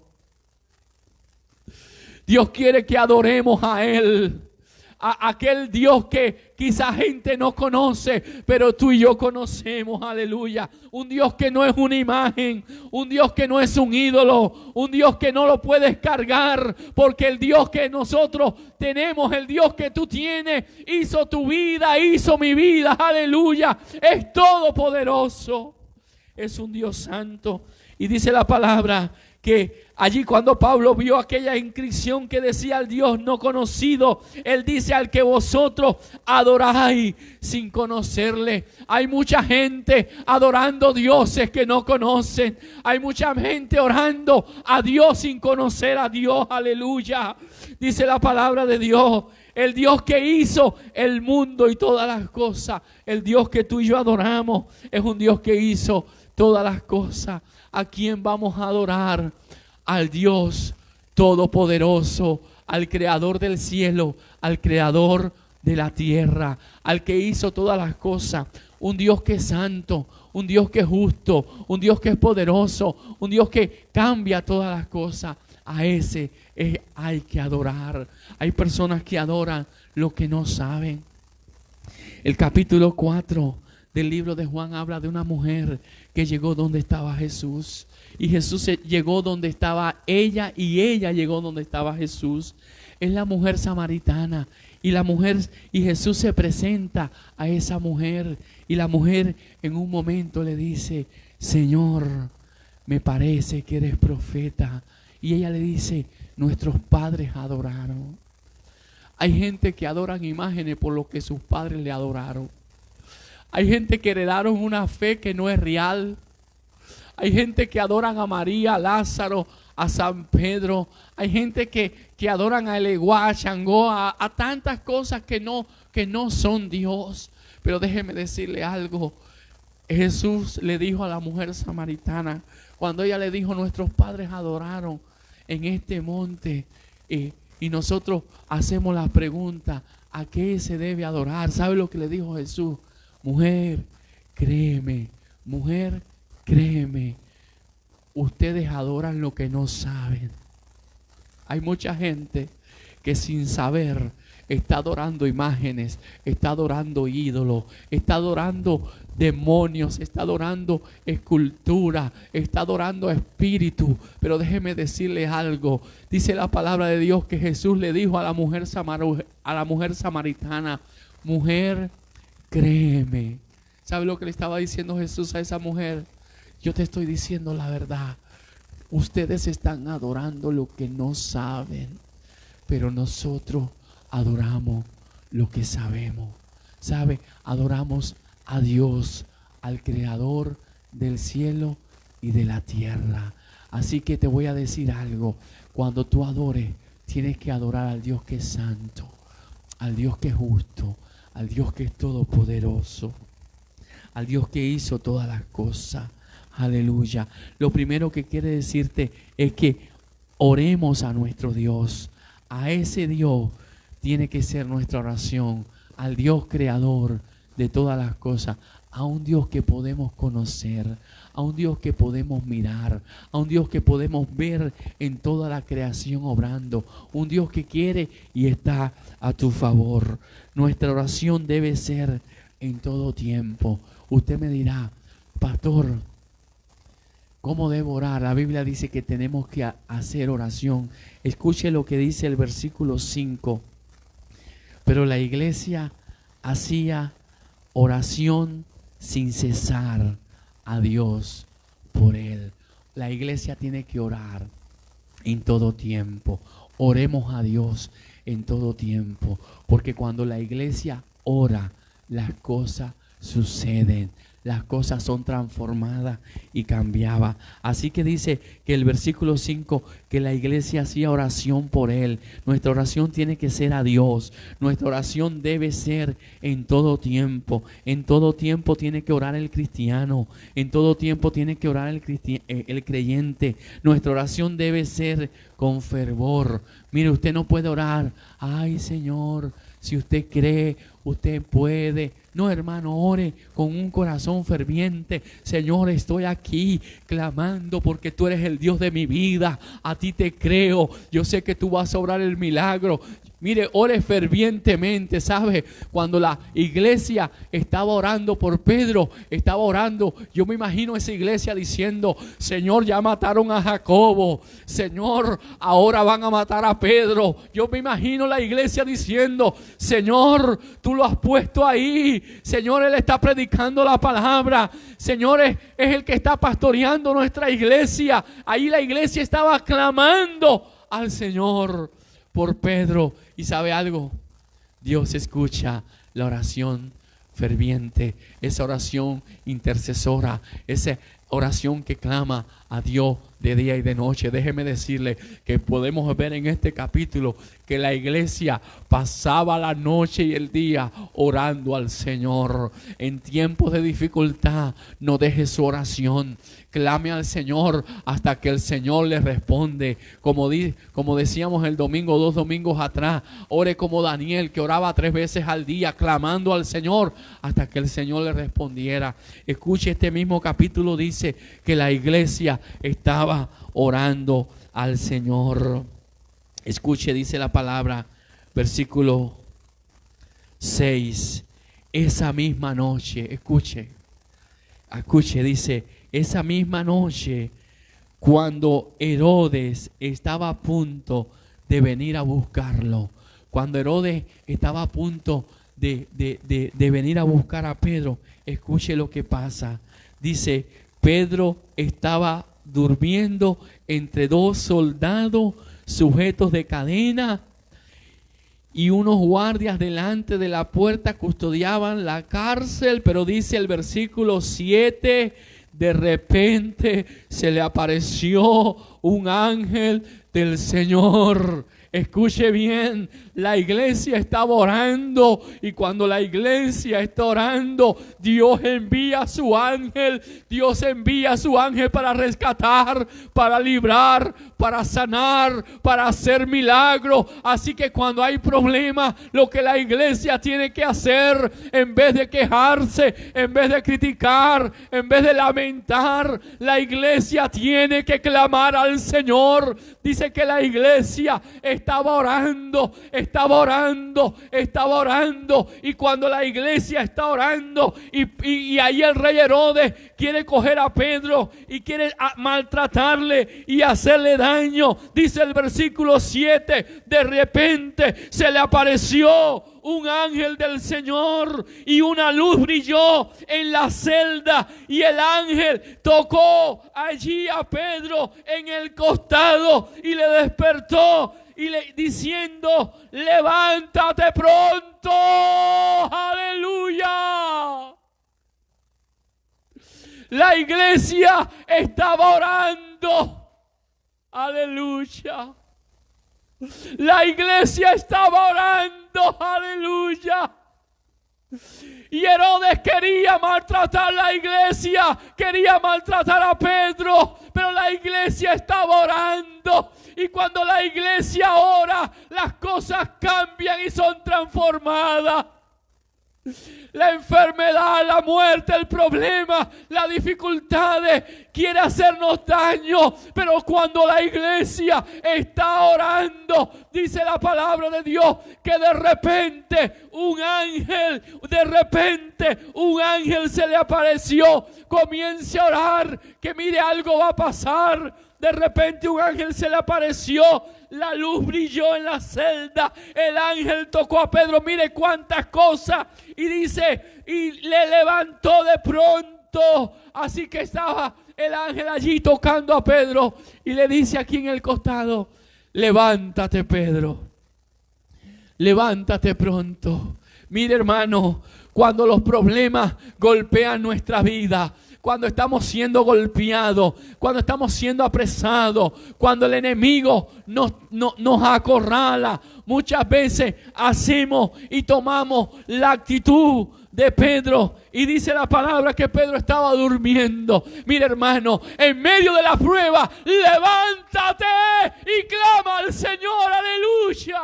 Dios quiere que adoremos a Él, a aquel Dios que quizá gente no conoce, pero tú y yo conocemos. Aleluya. Un Dios que no es una imagen, un Dios que no es un ídolo, un Dios que no lo puedes cargar, porque el Dios que nosotros tenemos, el Dios que tú tienes, hizo tu vida, hizo mi vida. Aleluya. Es todopoderoso, es un Dios santo. Y dice la palabra que allí cuando Pablo vio aquella inscripción que decía al Dios no conocido, él dice: al que vosotros adoráis sin conocerle. Hay mucha gente adorando dioses que no conocen. Hay mucha gente orando a Dios sin conocer a Dios. Aleluya. Dice la palabra de Dios: el Dios que hizo el mundo y todas las cosas. El Dios que tú y yo adoramos es un Dios que hizo todas las cosas. ¿A quién vamos a adorar? Al Dios todopoderoso, al creador del cielo, al creador de la tierra, al que hizo todas las cosas. Un Dios que es santo, un Dios que es justo, un Dios que es poderoso, un Dios que cambia todas las cosas. A ese hay que adorar. Hay personas que adoran lo que no saben. El capítulo 4 del libro de Juan habla de una mujer que llegó donde estaba Jesús, y Jesús llegó donde estaba ella, y ella llegó donde estaba Jesús. Es la mujer samaritana, y Jesús se presenta a esa mujer, y la mujer en un momento le dice: Señor, me parece que eres profeta. Y ella le dice: nuestros padres adoraron. Hay gente que adoran imágenes por lo que sus padres le adoraron. Hay gente que heredaron una fe que no es real. Hay gente que adoran a María, a Lázaro, a San Pedro. Hay gente que adoran a Eleguá, a Changó, a tantas cosas que no son Dios. Pero déjeme decirle algo. Jesús le dijo a la mujer samaritana, cuando ella le dijo: nuestros padres adoraron en este monte, y nosotros hacemos la pregunta: ¿a qué se debe adorar? ¿Sabe lo que le dijo Jesús? Mujer, créeme, ustedes adoran lo que no saben. Hay mucha gente que sin saber está adorando imágenes, está adorando ídolos, está adorando demonios, está adorando escultura, está adorando espíritu. Pero déjeme decirle algo. Dice la palabra de Dios que Jesús le dijo a la mujer samaritana: mujer, créeme. ¿Sabe lo que le estaba diciendo Jesús a esa mujer? Yo te estoy diciendo la verdad. Ustedes están adorando lo que no saben, pero nosotros adoramos lo que sabemos. ¿Sabe? Adoramos a Dios, al Creador del cielo y de la tierra. Así que te voy a decir algo. Cuando tú adores, tienes que adorar al Dios que es santo, al Dios que es justo, al Dios que es todopoderoso, al Dios que hizo todas las cosas. Aleluya. Lo primero que quiere decirte es que oremos a nuestro Dios. A ese Dios tiene que ser nuestra oración, al Dios creador de todas las cosas, a un Dios que podemos conocer, a un Dios que podemos mirar, a un Dios que podemos ver en toda la creación obrando, un Dios que quiere y está a tu favor. Nuestra oración debe ser en todo tiempo. Usted me dirá: pastor, ¿cómo debo orar? La Biblia dice que tenemos que hacer oración. Escuche lo que dice el versículo 5. Pero la iglesia hacía oración sin cesar a Dios por él. La iglesia tiene que orar en todo tiempo. Oremos a Dios en todo tiempo, porque cuando la iglesia ora, las cosas suceden. Las cosas son transformadas y cambiadas. Así que dice que el versículo 5, que la iglesia hacía oración por él. Nuestra oración tiene que ser a Dios. Nuestra oración debe ser en todo tiempo. En todo tiempo tiene que orar el cristiano. En todo tiempo tiene que orar el creyente. Nuestra oración debe ser con fervor. Mire, usted no puede orar: ay, Señor, si usted cree, usted puede. No, hermano, ore con un corazón ferviente. Señor, estoy aquí clamando porque tú eres el Dios de mi vida. A ti te creo. Yo sé que tú vas a obrar el milagro. Mire, ore fervientemente, ¿sabe? Cuando la iglesia estaba orando por Pedro, estaba orando, yo me imagino esa iglesia diciendo: Señor, ya mataron a Jacobo. Señor, ahora van a matar a Pedro. Yo me imagino la iglesia diciendo: Señor, tú lo has puesto ahí. Señor, Él está predicando la palabra. Señor, es el que está pastoreando nuestra iglesia. Ahí la iglesia estaba clamando al Señor por Pedro. ¿Y sabe algo? Dios escucha la oración ferviente, esa oración intercesora, esa oración que clama a Dios de día y de noche. Déjeme decirle que podemos ver en este capítulo que la iglesia pasaba la noche y el día orando al Señor. En tiempos de dificultad, no deje su oración. Clame al Señor hasta que el Señor le responde. Como decíamos el domingo, 2 domingos atrás, ore como Daniel, que oraba 3 veces al día, clamando al Señor hasta que el Señor le respondiera. Escuche, este mismo capítulo dice que la iglesia estaba orando al Señor. Escuche, dice la palabra, versículo 6. Esa misma noche, escuche, dice: esa misma noche, cuando Herodes estaba a punto de venir a buscarlo, cuando Herodes estaba a punto de venir a buscar a Pedro, escuche lo que pasa. Dice: Pedro estaba durmiendo entre 2 soldados sujetos de cadena, y unos guardias delante de la puerta custodiaban la cárcel. Pero dice el versículo 7, de repente se le apareció un ángel del Señor. Escuche bien, la iglesia estaba orando, y cuando la iglesia está orando, Dios envía a su ángel. Dios envía a su ángel para rescatar, para librar, para sanar, para hacer milagros. Así que cuando hay problemas, lo que la iglesia tiene que hacer, en vez de quejarse, en vez de criticar, en vez de lamentar, la iglesia tiene que clamar al Señor. Dice que la iglesia estaba orando. Y cuando la iglesia está orando y ahí el rey Herodes quiere coger a Pedro y quiere maltratarle y hacerle daño, dice el versículo 7, de repente se le apareció un ángel del Señor y una luz brilló en la celda, y el ángel tocó allí a Pedro en el costado y le despertó diciendo: levántate pronto. Aleluya. La iglesia estaba orando. Aleluya. La iglesia estaba orando, aleluya. Y Herodes quería maltratar la iglesia, quería maltratar a Pedro, pero la iglesia estaba orando. Y cuando la iglesia ora, las cosas cambian y son transformadas. La enfermedad, la muerte, el problema, las dificultades quiere hacernos daño, pero cuando la iglesia está orando, dice la palabra de Dios que de repente un ángel se le apareció. Comience a orar, que mire, algo va a pasar. De repente un ángel se le apareció, la luz brilló en la celda, el ángel tocó a Pedro, mire cuántas cosas, y dice, y le levantó de pronto. Así que estaba el ángel allí tocando a Pedro y le dice aquí en el costado: levántate, Pedro, levántate pronto. Mire, hermano, cuando los problemas golpean nuestra vida, cuando estamos siendo golpeados, cuando estamos siendo apresados, cuando el enemigo nos acorrala, muchas veces hacemos y tomamos la actitud de Pedro, y dice la palabra que Pedro estaba durmiendo. Mira, hermano, en medio de la prueba, levántate y clama al Señor, aleluya.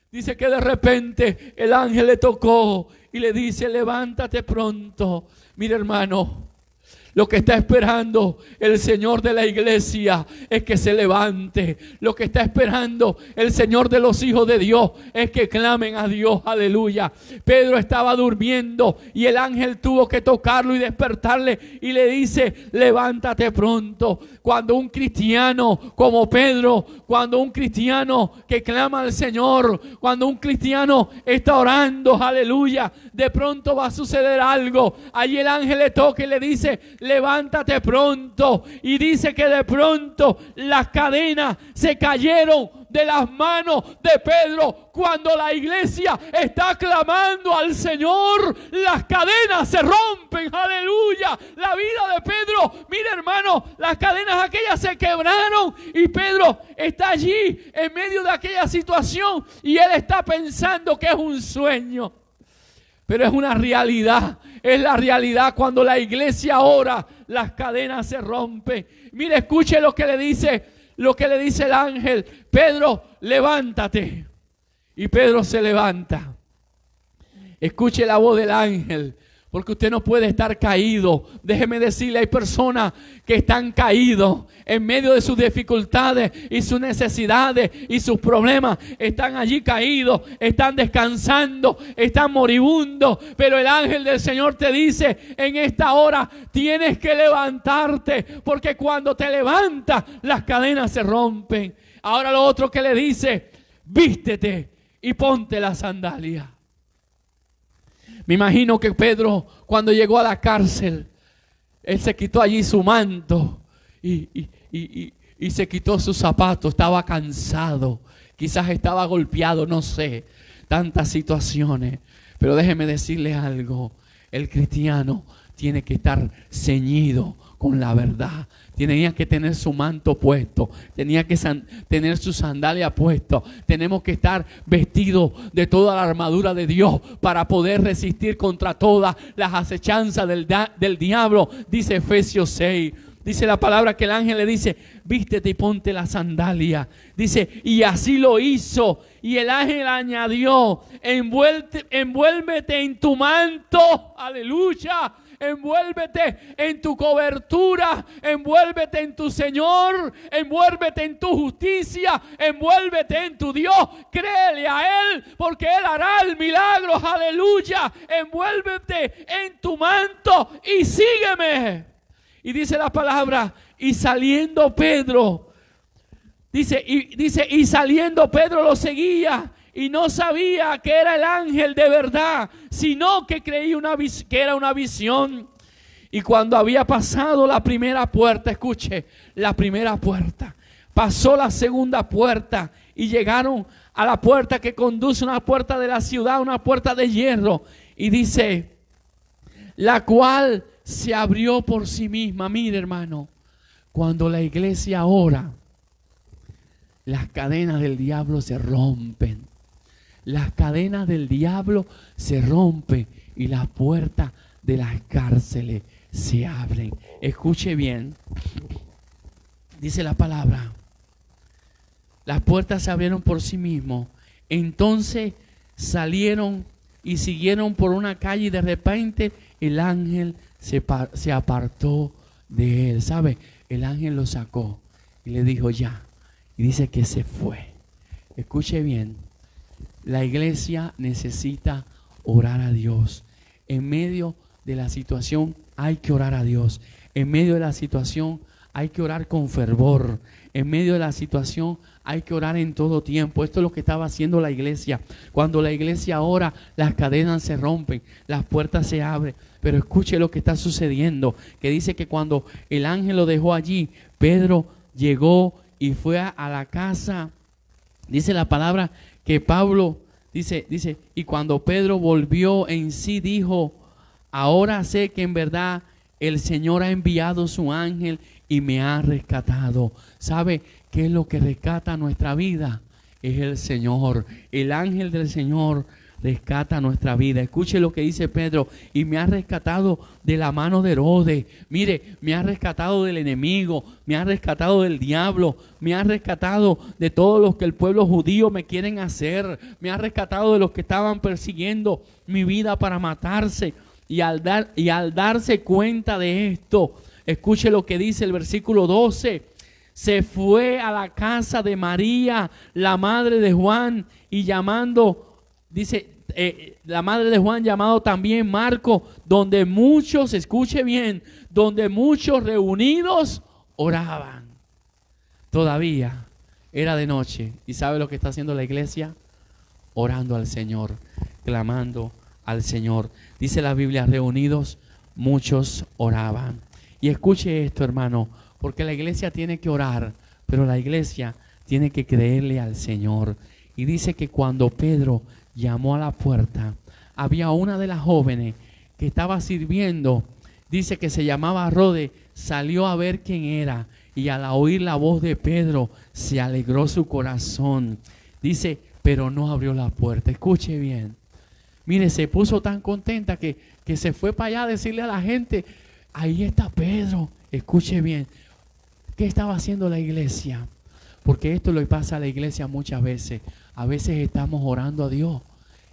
Dice que de repente el ángel le tocó y le dice: levántate pronto. Mira, hermano, lo que está esperando el Señor de la iglesia es que se levante. Lo que está esperando el Señor de los hijos de Dios es que clamen a Dios, aleluya. Pedro estaba durmiendo y el ángel tuvo que tocarlo y despertarle y le dice: levántate pronto. Cuando un cristiano como Pedro, cuando un cristiano que clama al Señor, cuando un cristiano está orando, aleluya, de pronto va a suceder algo. Allí el ángel le toca y le dice: levántate pronto. Y dice que de pronto las cadenas se cayeron de las manos de Pedro. Cuando la iglesia está clamando al Señor, las cadenas se rompen, aleluya. La vida de Pedro, mira, hermano, las cadenas aquellas se quebraron y Pedro está allí en medio de aquella situación y él está pensando que es un sueño. Pero es una realidad, es la realidad. Cuando la iglesia ora, las cadenas se rompen. Mire, escuche lo que le dice el ángel: Pedro, levántate. Y Pedro se levanta. Escuche la voz del ángel, porque usted no puede estar caído. Déjeme decirle, hay personas que están caídos en medio de sus dificultades y sus necesidades y sus problemas. Están allí caídos, están descansando, están moribundos. Pero el ángel del Señor te dice: en esta hora tienes que levantarte, porque cuando te levantas las cadenas se rompen. Ahora lo otro que le dice: vístete y ponte la sandalia. Me imagino que Pedro, cuando llegó a la cárcel, él se quitó allí su manto y se quitó sus zapatos. Estaba cansado, quizás estaba golpeado, no sé, tantas situaciones. Pero déjeme decirle algo: el cristiano tiene que estar ceñido con la verdad. Tenía que tener su manto puesto, tenía que tener su sandalia puesto. Tenemos que estar vestidos de toda la armadura de Dios para poder resistir contra todas las acechanzas del diablo. Dice Efesios 6. Dice la palabra que el ángel le dice: vístete y ponte la sandalia. Dice, y así lo hizo. Y el ángel añadió: envuélvete en tu manto. Aleluya. envuélvete en tu cobertura, envuélvete en tu Señor, envuélvete en tu justicia, envuélvete en tu Dios. Créele a Él porque Él hará el milagro. Aleluya. Envuélvete en tu manto y sígueme. Y dice la palabra, y saliendo Pedro, y saliendo Pedro lo seguía. Y no sabía que era el ángel de verdad, sino que creía que era una visión. Y cuando había pasado la primera puerta, escuche, la primera puerta, pasó la segunda puerta y llegaron a la puerta que conduce, una puerta de la ciudad, una puerta de hierro. Y dice, la cual se abrió por sí misma. Mire, hermano, cuando la iglesia ora, las cadenas del diablo se rompen. Las cadenas del diablo se rompen y las puertas de las cárceles se abren. Escuche bien. Dice la palabra. Las puertas se abrieron por sí mismos. Entonces salieron y siguieron por una calle y de repente el ángel se apartó de él. ¿Sabe? El ángel lo sacó y le dijo ya. Y dice que se fue. Escuche bien. La iglesia necesita orar a Dios. En medio de la situación hay que orar a Dios. En medio de la situación hay que orar con fervor. En medio de la situación hay que orar en todo tiempo. Esto es lo que estaba haciendo la iglesia. Cuando la iglesia ora, las cadenas se rompen, las puertas se abren. Pero escuche lo que está sucediendo. Que dice que cuando el ángel lo dejó allí, Pedro llegó y fue a la casa. Dice la palabra que Pablo dice, y cuando Pedro volvió en sí, dijo, ahora sé que en verdad el Señor ha enviado su ángel y me ha rescatado. ¿Sabe qué es lo que rescata nuestra vida? Es el Señor. El ángel del Señor rescata nuestra vida. Escuche lo que dice Pedro. Y me ha rescatado de la mano de Herodes. Mire, me ha rescatado del enemigo. Me ha rescatado del diablo. Me ha rescatado de todos los que el pueblo judío me quieren hacer. Me ha rescatado de los que estaban persiguiendo mi vida para matarse. Y al darse cuenta de esto, escuche lo que dice el versículo 12. Se fue a la casa de María, la madre de Juan, y llamando... Dice, la madre de Juan, llamado también Marco, donde muchos, escuche bien, donde muchos reunidos oraban. Todavía era de noche. ¿Y sabe lo que está haciendo la iglesia? Orando al Señor, clamando al Señor. Dice la Biblia, reunidos muchos oraban. Y escuche esto, hermano, porque la iglesia tiene que orar, pero la iglesia tiene que creerle al Señor. Y dice que cuando Pedro llamó a la puerta, había una de las jóvenes que estaba sirviendo, dice que se llamaba Rode, salió a ver quién era y al oír la voz de Pedro se alegró su corazón. Dice, pero no abrió la puerta. Escuche bien. Mire, se puso tan contenta que se fue para allá a decirle a la gente, ahí está Pedro. Escuche bien. ¿Qué estaba haciendo la iglesia? Porque esto le pasa a la iglesia muchas veces. A veces estamos orando a Dios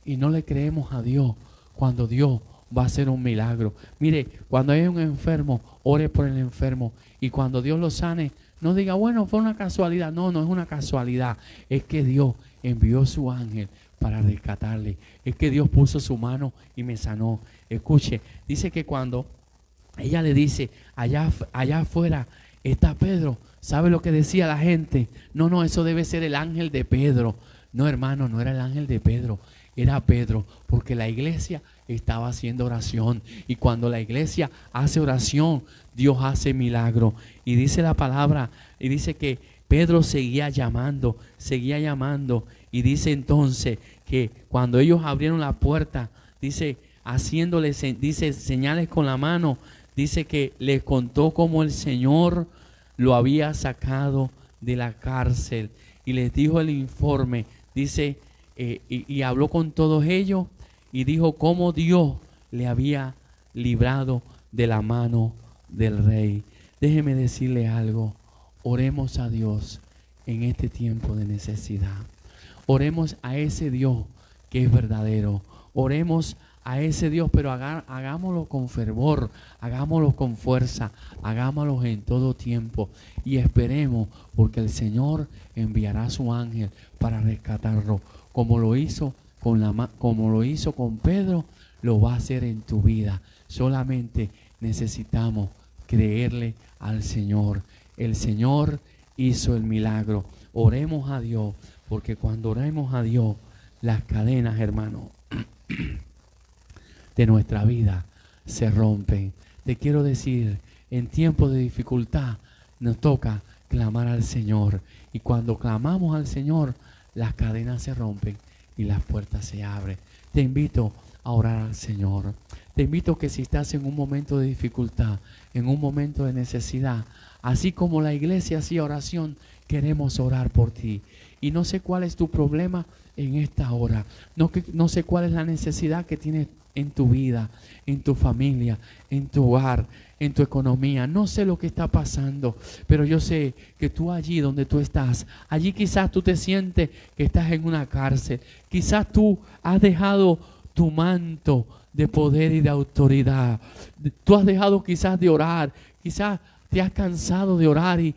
y no le creemos a Dios cuando Dios va a hacer un milagro. Mire, cuando hay un enfermo, ore por el enfermo. Y cuando Dios lo sane, no diga, bueno, fue una casualidad. No, no es una casualidad. Es que Dios envió su ángel para rescatarle. Es que Dios puso su mano y me sanó. Escuche, dice que cuando ella le dice, allá afuera está Pedro. ¿Sabe lo que decía la gente? No, eso debe ser el ángel de Pedro. No, hermano, no era el ángel de Pedro. Era Pedro, porque la iglesia estaba haciendo oración. Y cuando la iglesia hace oración, Dios hace milagro. Y dice la palabra, y dice que Pedro seguía llamando. Y dice entonces que cuando ellos abrieron la puerta, dice, haciéndole señales con la mano, dice que les contó cómo el Señor lo había sacado de la cárcel. Y les dijo el informe, dice, y habló con todos ellos y dijo cómo Dios le había librado de la mano del rey. Déjeme decirle algo, oremos a Dios en este tiempo de necesidad. Oremos a ese Dios que es verdadero. Oremos a ese Dios, pero hagámoslo con fervor, hagámoslo con fuerza, hagámoslo en todo tiempo y esperemos, porque el Señor enviará a su ángel para rescatarlo, como lo hizo con Pedro, lo va a hacer en tu vida. Solamente necesitamos creerle al Señor. El Señor hizo el milagro. Oremos a Dios, porque cuando oremos a Dios, las cadenas, hermano, de nuestra vida se rompen. Te quiero decir, en tiempos de dificultad nos toca clamar al Señor. Y cuando clamamos al Señor, las cadenas se rompen y las puertas se abren. Te invito a orar al Señor. Te invito que si estás en un momento de dificultad, en un momento de necesidad, así como la iglesia hacía oración, queremos orar por ti. Y no sé cuál es tu problema en esta hora. No sé cuál es la necesidad que tienes en tu vida, en tu familia, en tu hogar, en tu economía. No sé lo que está pasando, pero yo sé que tú allí donde tú estás, allí quizás tú te sientes que estás en una cárcel. Quizás tú has dejado tu manto de poder y de autoridad. Tú has dejado quizás de orar, quizás te has cansado de orar y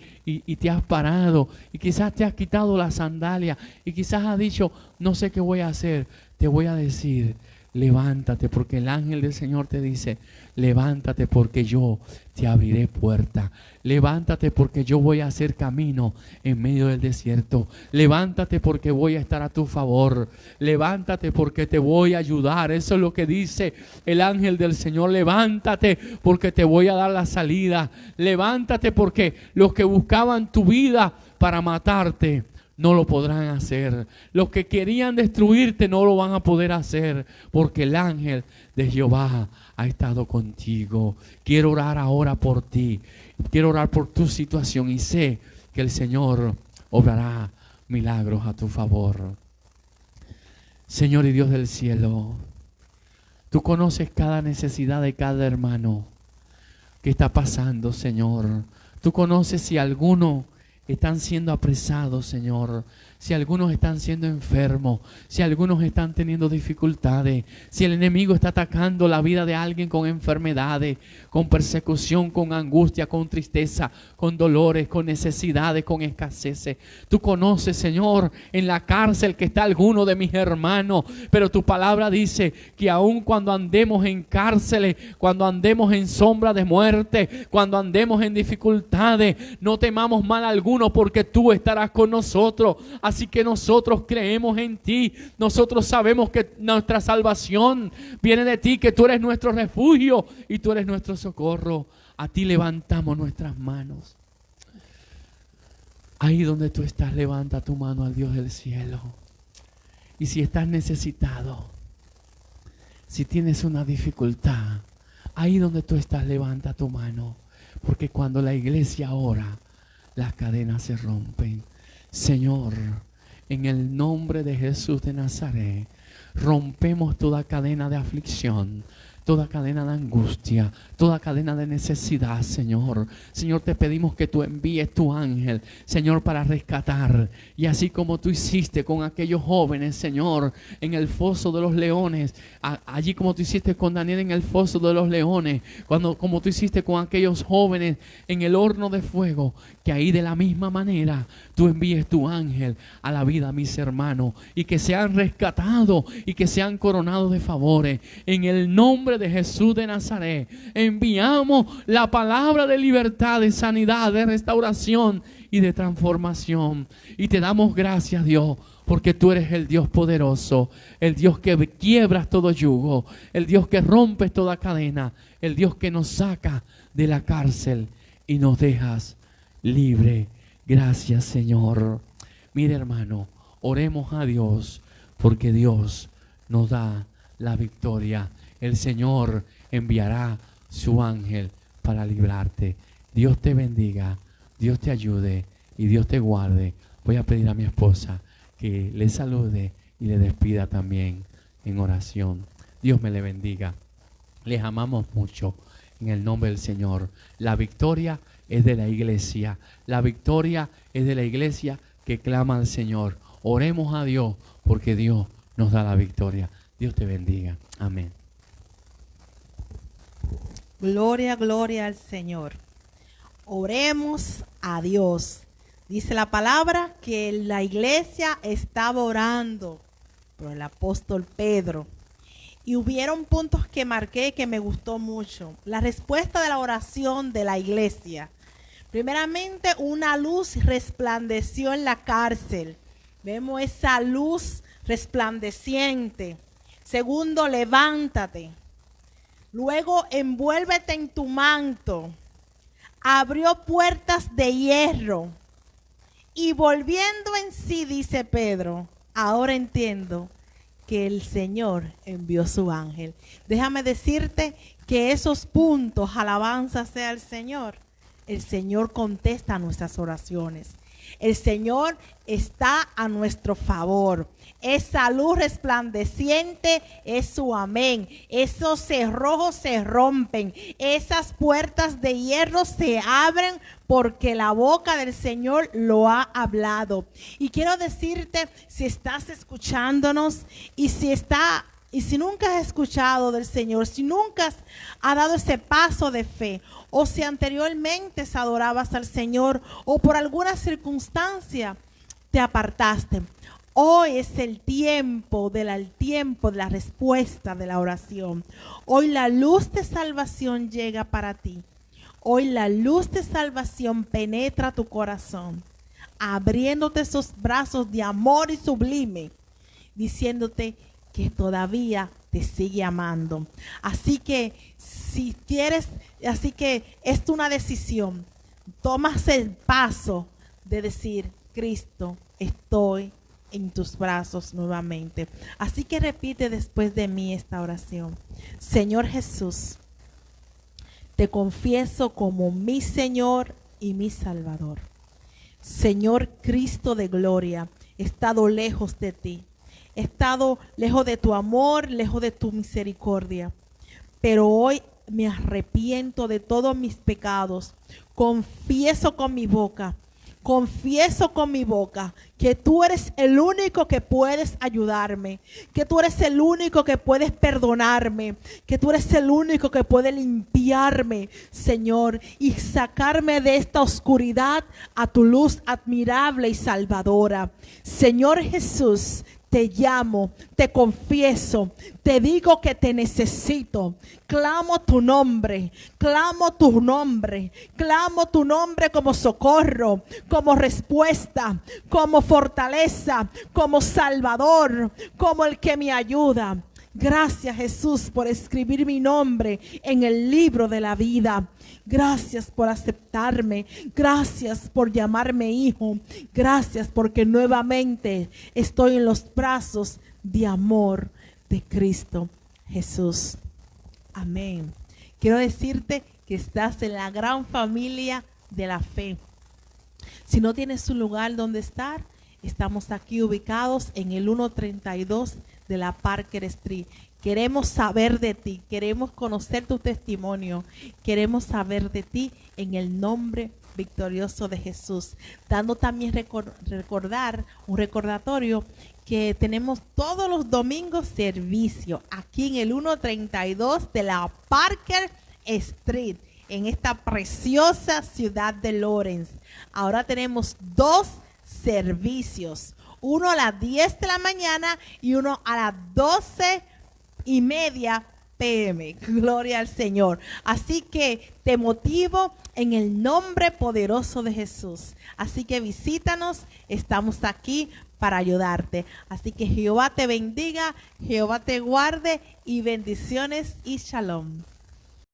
te has parado, y quizás te has quitado la sandalia y quizás has dicho, no sé qué voy a hacer. Te voy a decir, levántate, porque el ángel del Señor te dice, levántate porque yo te abriré puerta. Levántate porque yo voy a hacer camino en medio del desierto. Levántate porque voy a estar a tu favor. Levántate porque te voy a ayudar. Eso es lo que dice el ángel del Señor. Levántate porque te voy a dar la salida. Levántate porque los que buscaban tu vida para matarte no lo podrán hacer. Los que querían destruirte no lo van a poder hacer, porque el ángel de Jehová ha estado contigo. Quiero orar ahora por ti. Quiero orar por tu situación y sé que el Señor obrará milagros a tu favor. Señor y Dios del cielo, tú conoces cada necesidad de cada hermano que está pasando, Señor. Tú conoces si alguno están siendo apresados, Señor. Si algunos están siendo enfermos, si algunos están teniendo dificultades, si el enemigo está atacando la vida de alguien con enfermedades, con persecución, con angustia, con tristeza, con dolores, con necesidades, con escaseces. Tú conoces, Señor, en la cárcel que está alguno de mis hermanos, pero tu palabra dice que aun cuando andemos en cárceles, cuando andemos en sombra de muerte, cuando andemos en dificultades, no temamos mal alguno, porque tú estarás con nosotros. Así que nosotros creemos en ti. Nosotros sabemos que nuestra salvación viene de ti, que tú eres nuestro refugio y tú eres nuestro socorro. A ti levantamos nuestras manos. Ahí donde tú estás, levanta tu mano al Dios del cielo. Y si estás necesitado, si tienes una dificultad, ahí donde tú estás, levanta tu mano. Porque cuando la iglesia ora, las cadenas se rompen. Señor, en el nombre de Jesús de Nazaret, rompemos toda cadena de aflicción, toda cadena de angustia, toda cadena de necesidad, Señor. Señor, te pedimos que tú envíes tu ángel, Señor, para rescatar. Y así como tú hiciste con aquellos jóvenes, Señor, en el foso de los leones, allí como tú hiciste con Daniel en el foso de los leones, como tú hiciste con aquellos jóvenes en el horno de fuego, que ahí de la misma manera tú envíes tu ángel a la vida de mis hermanos y que sean rescatados y que sean coronados de favores. En el nombre de Jesús de Nazaret, enviamos la palabra de libertad, de sanidad, de restauración y de transformación. Y te damos gracias, Dios, porque tú eres el Dios poderoso, el Dios que quiebras todo yugo, el Dios que rompes toda cadena, el Dios que nos saca de la cárcel y nos dejas libre. Gracias, Señor. Mire, hermano, oremos a Dios, porque Dios nos da la victoria. El Señor enviará su ángel para librarte. Dios te bendiga, Dios te ayude y Dios te guarde. Voy a pedir a mi esposa que le salude y le despida también en oración. Dios me le bendiga. Les amamos mucho en el nombre del Señor. La victoria es de la iglesia. La victoria es de la iglesia que clama al Señor. Oremos a Dios porque Dios nos da la victoria. Dios te bendiga. Amén. Gloria, gloria al Señor. Oremos a Dios. Dice la palabra que la iglesia estaba orando por el apóstol Pedro. Y hubieron puntos que marqué que me gustó mucho. La respuesta de la oración de la iglesia. Primeramente, una luz resplandeció en la cárcel. Vemos esa luz resplandeciente. Segundo, levántate. Luego, envuélvete en tu manto. Abrió puertas de hierro. Y volviendo en sí, dice Pedro, ahora entiendo que el Señor envió su ángel. Déjame decirte que esos puntos, alabanza sea al Señor, el Señor contesta nuestras oraciones. El Señor está a nuestro favor. Esa luz resplandeciente es su amén. Esos cerrojos se rompen. Esas puertas de hierro se abren porque la boca del Señor lo ha hablado. Y quiero decirte, si estás escuchándonos y si nunca has escuchado del Señor, si nunca has dado ese paso de fe, o si anteriormente adorabas al Señor o por alguna circunstancia te apartaste, hoy es el tiempo de la respuesta de la oración. Hoy la luz de salvación llega para ti. Hoy la luz de salvación penetra tu corazón, abriéndote esos brazos de amor y sublime, diciéndote que todavía te sigue amando. Así que es una decisión. Tomas el paso de decir, Cristo, estoy en tus brazos nuevamente. Así que repite después de mí esta oración. Señor Jesús, te confieso como mi Señor y mi Salvador. Señor Cristo de gloria, he estado lejos de ti. He estado lejos de tu amor, lejos de tu misericordia. Pero hoy me arrepiento de todos mis pecados. Confieso con mi boca que tú eres el único que puedes ayudarme, que tú eres el único que puedes perdonarme, que tú eres el único que puede limpiarme, Señor, y sacarme de esta oscuridad a tu luz admirable y salvadora. Señor Jesús, te llamo, te confieso, te digo que te necesito. Clamo tu nombre como socorro, como respuesta, como fortaleza, como salvador, como el que me ayuda. Gracias, Jesús, por escribir mi nombre en el libro de la vida. Gracias por aceptarme. Gracias por llamarme hijo. Gracias porque nuevamente estoy en los brazos de amor de Cristo Jesús. Amén. Quiero decirte que estás en la gran familia de la fe. Si no tienes un lugar donde estar, estamos aquí ubicados en el 132 de la Parker Street. Queremos saber de ti, queremos conocer tu testimonio, queremos saber de ti en el nombre victorioso de Jesús. Dando también un recordatorio que tenemos todos los domingos servicio aquí en el 132 de la Parker Street, en esta preciosa ciudad de Lawrence. Ahora tenemos 2 servicios, uno a las 10 de la mañana y uno a las 12:30 p.m. Gloria al Señor. Así que te motivo en el nombre poderoso de Jesús. Así que visítanos, estamos aquí para ayudarte. Así que Jehová te bendiga, Jehová te guarde y bendiciones y shalom.